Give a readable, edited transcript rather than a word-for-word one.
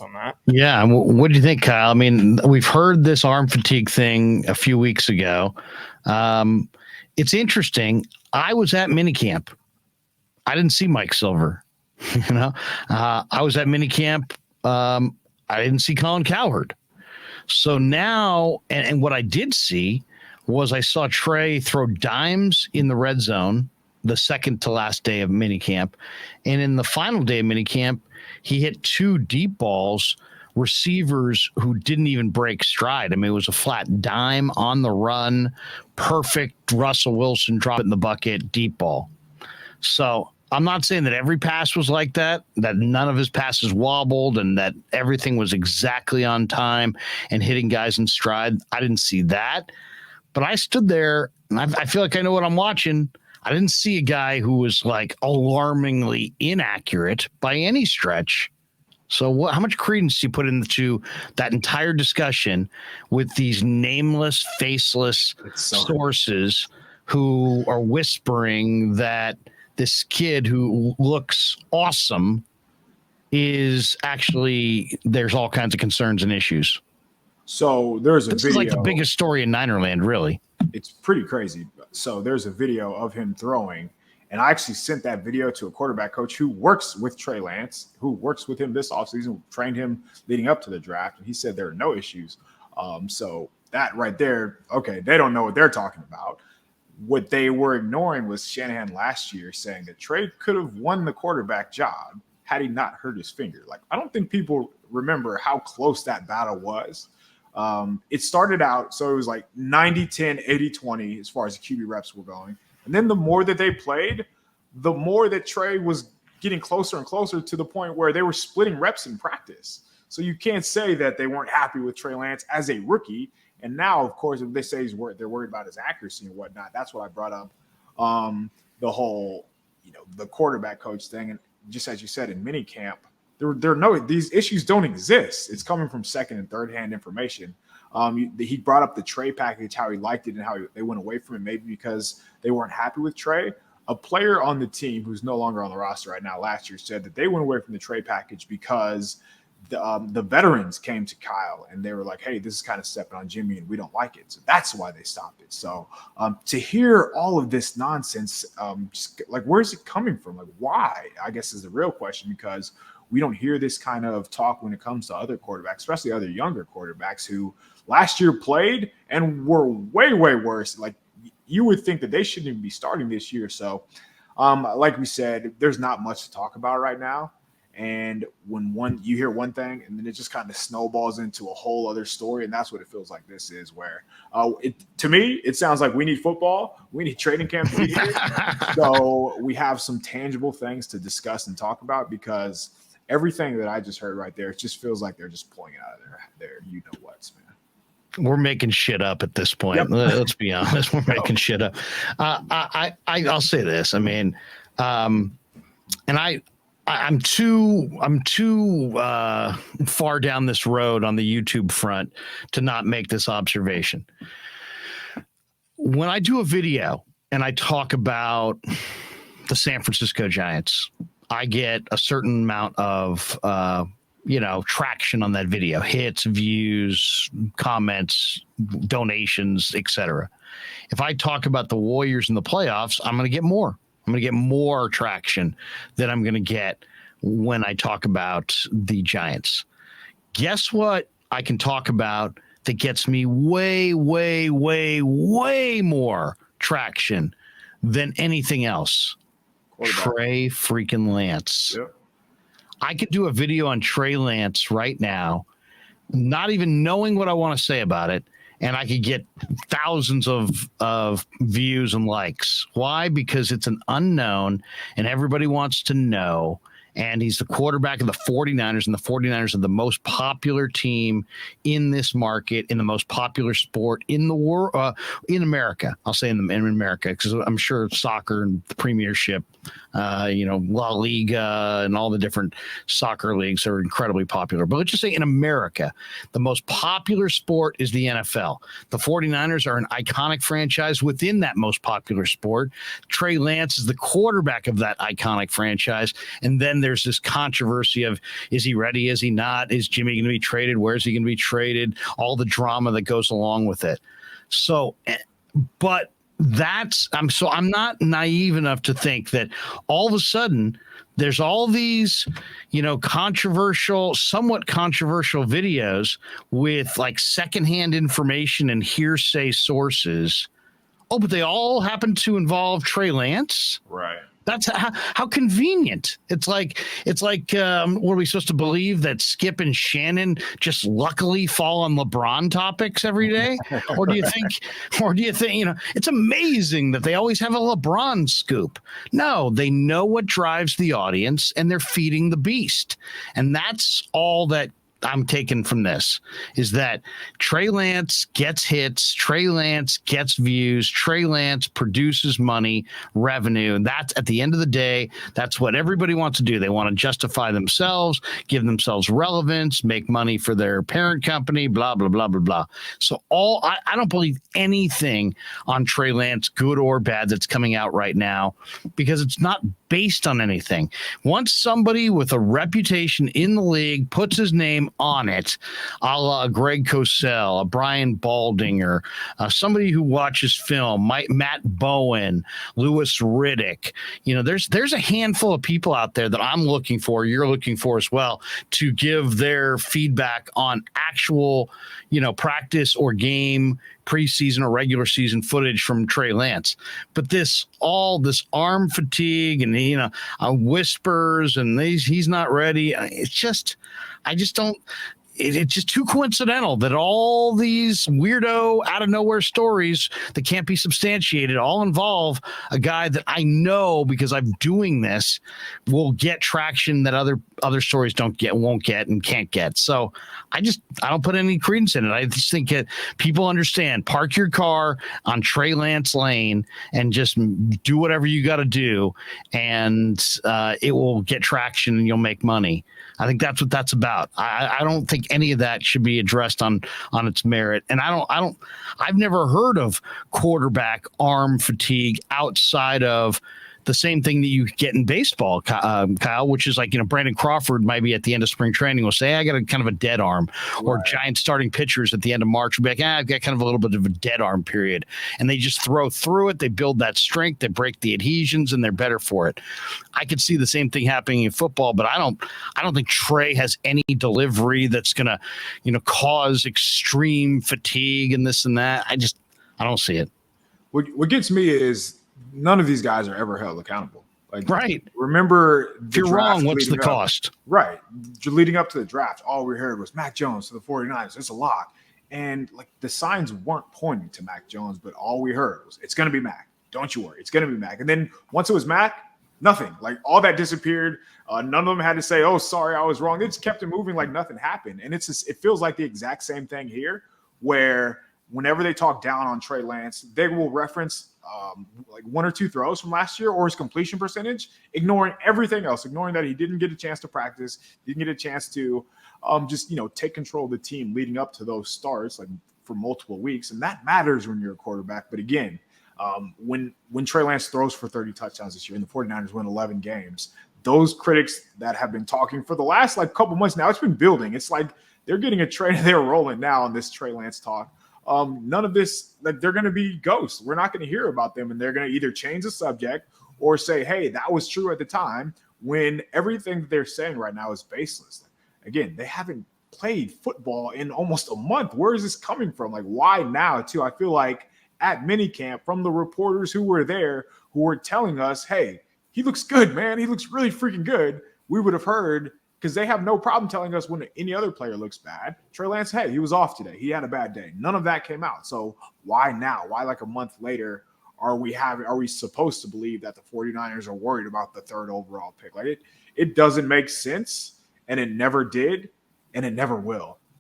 on that. Yeah. What do you think, Kyle? I mean, we've heard this arm fatigue thing a few weeks ago. It's interesting. I was at minicamp. I didn't see Mike Silver. I was at minicamp. I didn't see Colin Cowherd. So now, and what I did see was I saw Trey throw dimes in the red zone the second to last day of minicamp. And in the final day of minicamp, he hit 2 deep balls, receivers who didn't even break stride. I mean, it was a flat dime on the run, perfect Russell Wilson drop it in the bucket, deep ball. So I'm not saying that every pass was like that none of his passes wobbled and that everything was exactly on time and hitting guys in stride. I didn't see that. But I stood there, and I feel like I know what I'm watching. I didn't see a guy who was like alarmingly inaccurate by any stretch. So how much credence do you put into that entire discussion with these nameless, faceless sources who are whispering that this kid who looks awesome is actually, there's all kinds of concerns and issues? So there's a video. This is like the biggest story in Ninerland, really. It's pretty crazy. So there's a video of him throwing, and I actually sent that video to a quarterback coach who works with Trey Lance, who works with him this offseason, trained him leading up to the draft, and he said there are no issues. So that right there, okay, they don't know what they're talking about. What they were ignoring was Shanahan last year saying that Trey could have won the quarterback job had he not hurt his finger. Like, I don't think people remember how close that battle was. It started out, so it was like 90-10, 80-20 as far as the QB reps were going. And then the more that they played, the more that Trey was getting closer and closer to the point where they were splitting reps in practice. So you can't say that they weren't happy with Trey Lance as a rookie. And now, of course, if they say they're worried about his accuracy and whatnot, that's what I brought up. The whole, the quarterback coach thing. And just as you said, in minicamp, these issues don't exist. It's coming from second and third hand information. He brought up the Trey package, how he liked it and how they went away from it, maybe because they weren't happy with Trey. A player on the team who's no longer on the roster right now last year said that they went away from the Trey package because the veterans came to Kyle and they were like, hey, this is kind of stepping on Jimmy and we don't like it. So that's why they stopped it. So to hear all of this nonsense, just like, where's it coming from? Like, why? I guess is the real question, because we don't hear this kind of talk when it comes to other quarterbacks, especially other younger quarterbacks who last year played and were way, way worse. Like, you would think that they shouldn't even be starting this year. So like we said, there's not much to talk about right now. And when you hear one thing and then it just kind of snowballs into a whole other story. And that's what it feels like this is, where to me, it sounds like we need football. We need training camp to be here. So we have some tangible things to discuss and talk about, because everything that I just heard right there, it just feels like they're just pulling it out of their you-know-whats, man. We're making shit up at this point. Yep. Let's be honest. We're making shit up. I'll say this. I mean, and I'm too far down this road on the YouTube front to not make this observation. When I do a video and I talk about the San Francisco Giants, I get a certain amount of traction on that video, hits, views, comments, donations, etc. If I talk about the Warriors in the playoffs, I'm going to get more. I'm going to get more traction than I'm going to get when I talk about the Giants. Guess what I can talk about that gets me way, way, way, way more traction than anything else? Trey freaking Lance. Yep. I could do a video on Trey Lance right now, not even knowing what I want to say about it, and I could get thousands of views and likes. Why? Because it's an unknown, and everybody wants to know. And he's the quarterback of the 49ers, and the 49ers are the most popular team in this market, in the most popular sport in the world, in America. I'll say in America, because I'm sure soccer and the Premiership, La Liga and all the different soccer leagues are incredibly popular. But let's just say in America, the most popular sport is the NFL. The 49ers are an iconic franchise within that most popular sport. Trey Lance is the quarterback of that iconic franchise. And then then there's this controversy of, is he ready? Is he not? Is Jimmy going to be traded? Where's he going to be traded? All the drama that goes along with it. So, but I'm not naive enough to think that all of a sudden there's all these, somewhat controversial videos with like secondhand information and hearsay sources. Oh, but they all happen to involve Trey Lance. Right. That's how convenient. It's like, what are we supposed to believe, that Skip and Shannon just luckily fall on LeBron topics every day? Or do you think, it's amazing that they always have a LeBron scoop? No, they know what drives the audience and they're feeding the beast. And that's all that I'm taking from this, is that Trey Lance gets hits, Trey Lance gets views, Trey Lance produces money, revenue. And that's, at the end of the day, that's what everybody wants to do. They want to justify themselves, give themselves relevance, make money for their parent company, blah, blah, blah, blah, blah. So I don't believe anything on Trey Lance, good or bad, that's coming out right now, because it's not based on anything. Once somebody with a reputation in the league puts his name on it, a la Greg Cosell, a Brian Baldinger, somebody who watches film, Matt Bowen, Louis Riddick, there's a handful of people out there that I'm looking for, you're looking for as well, to give their feedback on actual, practice or game, preseason or regular season footage from Trey Lance. But this arm fatigue and whispers and he's not ready. It's just too coincidental that all these weirdo out of nowhere stories that can't be substantiated all involve a guy that I know, because I'm doing this, will get traction that other stories won't get and can't get. So I don't put any credence in it. I just think that people understand, park your car on Trey Lance Lane and just do whatever you got to do, and it will get traction and you'll make money. I think that's what that's about. I don't think any of that should be addressed on its merit. And I've never heard of quarterback arm fatigue outside of the same thing that you get in baseball, Kyle, which is like, Brandon Crawford might be at the end of spring training will say, I got a kind of a dead arm. Right. Or giant starting pitchers at the end of March will be like, I've got kind of a little bit of a dead arm period. And they just throw through it. They build that strength, they break the adhesions, and they're better for it. I could see the same thing happening in football, but I don't think Trey has any delivery that's going to, cause extreme fatigue and this and that. I don't see it. What gets me is, none of these guys are ever held accountable. Like, right. Remember, if you're wrong, what's the cost? Right. Leading up to the draft, all we heard was Mac Jones to the 49ers. It's a lock. And like, the signs weren't pointing to Mac Jones, but all we heard was, it's going to be Mac. Don't you worry. It's going to be Mac. And then once it was Mac, nothing. Like, all that disappeared. None of them had to say, oh, sorry, I was wrong. They just kept it moving like nothing happened. And it feels like the exact same thing here, where whenever they talk down on Trey Lance, they will reference like one or two throws from last year or his completion percentage, ignoring everything else, ignoring that he didn't get a chance to practice, didn't get a chance to just take control of the team leading up to those starts, like for multiple weeks. And that matters when you're a quarterback. But again, when Trey Lance throws for 30 touchdowns this year and the 49ers win 11 games, those critics that have been talking for the last like couple months now, it's been building. It's like they're getting a train, they're rolling now on this Trey Lance talk. None of this, like, they're going to be ghosts. We're not going to hear about them, and they're going to either change the subject or say, hey, that was true at the time, when everything they're saying right now is baseless. Like, again, they haven't played football in almost a month. Where is this coming from? Like, why now, too? I feel like at minicamp, from the reporters who were there, who were telling us, hey, he looks good, man. He looks really freaking good. We would have heard, because they have no problem telling us when any other player looks bad. Trey Lance, hey, he was off today. He had a bad day. None of that came out. So why now? Why like a month later are we supposed to believe that the 49ers are worried about the third overall pick? Like, it doesn't make sense, and it never did, and it never will.